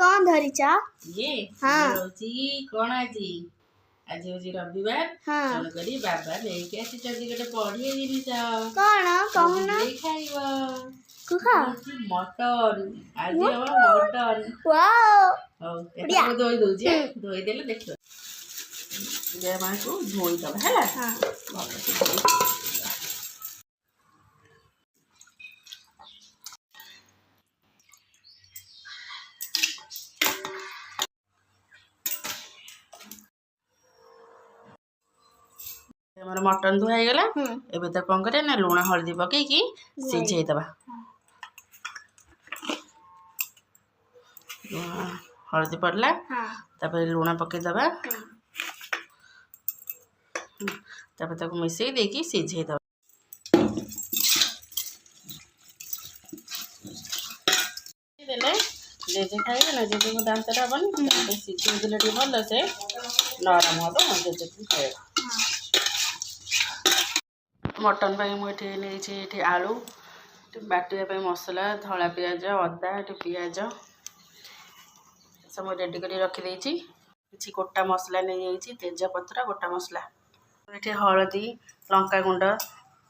कौन धरिचा ये हाँ कौन आज आज हूँ रविवार हाँ तेणु करी बाबा लेके आसी गोटे बढ़िया जिनिस कौन कहूना खाइब कुख मटन आज हम मटन वाओ हौ बढ़िया धोई दौची धोई देले देख माँ को धोई दबा है हाँ हमारा मटन धुआ गला एबे तो कौन करे ना लुण हल्दी पकईकी सिझे दबा हल्दी पड़ला तापर लुण पकई दबा तापर ताको मिसई देकी सिझे दबा देले जेजे खाइबे ना जेजे को दांत टा बन सिझे देले टी भल से नरम हबो जेजे खाइबे मटन मुझे नहीं आलू बाटिया मसला धला पिज अदा पिज सब रेडी कर रखीदे कि गोटा मसला नहीं तेजपत्र गोटा मसला ये हलदी लंका गुंड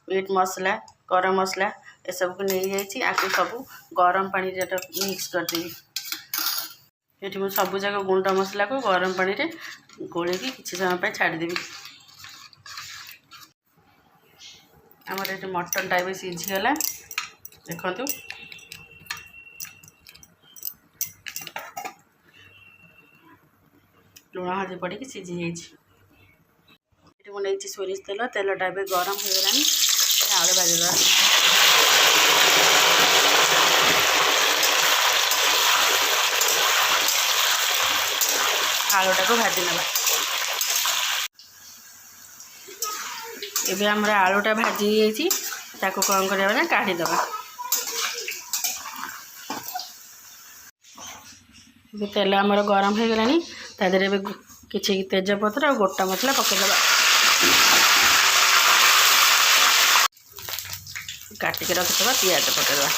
मीट मसला गरम मसला ये सब को नहीं जाइए आगे सब गरम पानी मिक्स करदेवी ये मुझे सब जाक गुंड मसला को गरम पानी रे गोल किसी समय छाड़देवी आमर ये मटन टा भी सीझीगला देखु लुण हल्दी पड़ कि सीझी जाइए मुझे सोरिष तेल तेलटा भी गरम हो गलानी आलू भाजीद आलूटा को भाजी ना एबे हमर आलूटा भाजी जाइए ताको कौन करवा ना काढ़ीदबा तेल आमर गरम हो गलानी तादेरे किसी तेजपत्र और गोटा मसला पकईदबा काटिक रखिदबा पियाज पकईदबा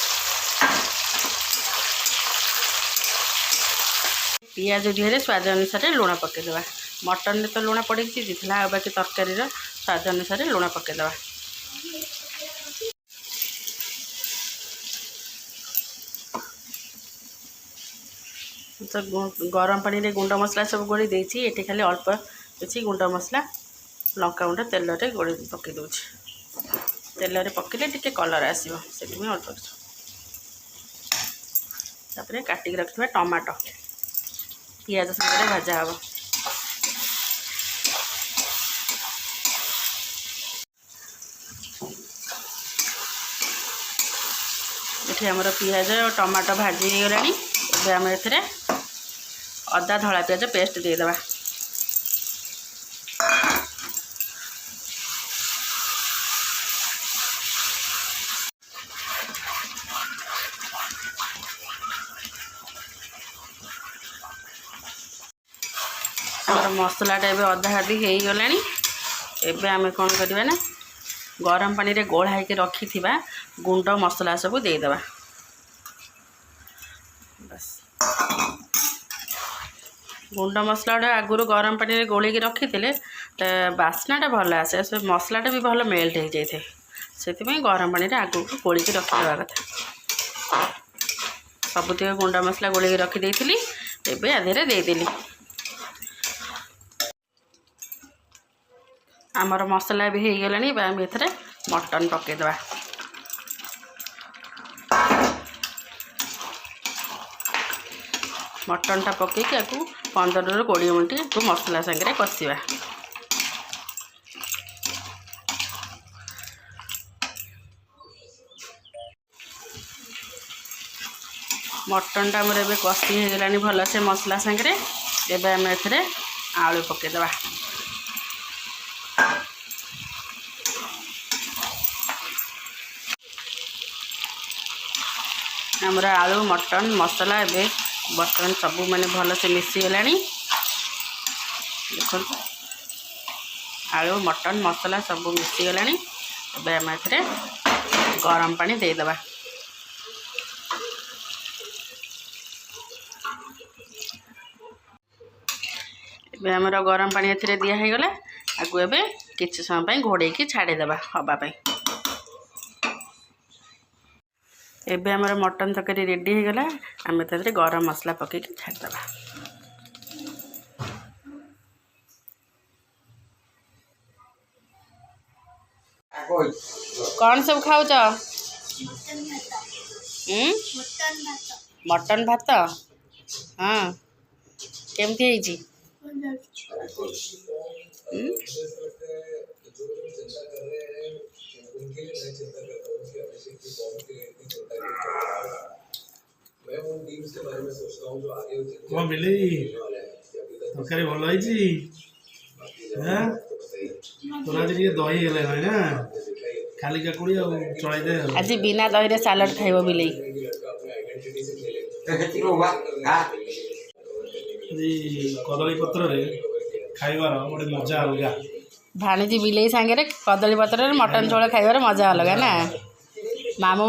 पियाज दिहरे स्वाद अनुसार लुण पकईदबा मटन में तो लुण पड़ी सीझीला बाकी तरकारी स्वाद अनुसार लुण पकईदबा तो गरम पानी रे गुंड मसला सब गोली देती ये खाली अल्प किसी गुंड मसला लंका गुंड तेल गोली पकई दूसरी तेल पकईले टे कलर आसो से अल्प तापर काटिक रखा टमाटो पियाज सागर भाजा हम ये आमर पियाज और टमाटो भाजी गला आम ए अदा धला पियाज पेस्ट देदेबा मसलाटा ए अधा आधी हो गला एबे आम कौन करवा ना गरम पानी रे गोढ़ाई के रखी गुंड मसला सब देदेबा बस गुंड मसला आगुरी गरम पानी रे गोल रखी थे बास्नाटा भल आसे से मसलाटा भी भल मेल्ट हो जाए से गरम पानी रे आगु गोल रखिदेवा कथा सबुतिक गुंड मसला गोल रखीदे एबे आधे देदेली आमर मसला भी हो गला आम ए मटन पकईदबा मटनटा पकईकि आपको 15 ରୁ 20 मिनट को मसला सागर कषा मटनटा मोर ए कषी हो गलानी भल से मसला सागर एबे आम ए आलू पकईदबा आमर आलू मटन मसला ए बर्तमान सब माने भल से मिसीगला देख आलू मटन मसला सब मिसीगला आम ए गरम पानी देदेबा ଏବେ ଆମର ଗରମ ପାଣି ଏଥିରେ ଦିଆ ହେଇଗଲା ଆକୁ ଏବେ କିଛି ସମୟ ପାଇଁ ଘୋଡ଼େଇକି ଛାଡ଼ିଦେବା ହବା ପାଇଁ। ଏବେ ଆମର ମଟନ ତରକାରୀ ରେଡ଼ି ହେଇଗଲା ଆମେ ତା ଦେହରେ ଗରମ ମସଲା ପକେଇକି ଛାଡ଼ିଦେବା। କ'ଣ ସବୁ ଖାଉଛ? ମଟନ ଭାତ ହଁ କେମିତି ହେଇଛି? କ'ଣ ବିଲେଇ ତରକାରୀ ଭଲ ହେଇଛି? ତୋର ଆଜି ଟିକେ ଦହି ହେଲେ ଭାଇ ନା ଖାଲି କାକୁଡ଼ି ଆଉ ଚଳେଇ ଦେ। ଆଜି ବିନା ଦହିରେ ସାଲାଡ଼ ଖାଇବ ବିଲେଇ। ଆଜି କଦଳୀ ପତ୍ରରେ ଖାଇବାର ଗୋଟେ ମଜା ଅଲଗା। ଭାଣିଜି ବିଲେଇ ସାଙ୍ଗରେ କଦଳୀ ପତ୍ରରେ ମଟନ ଝୋଳ ଖାଇବାର ମଜା ଅଲଗା ନା ମାମୁଁ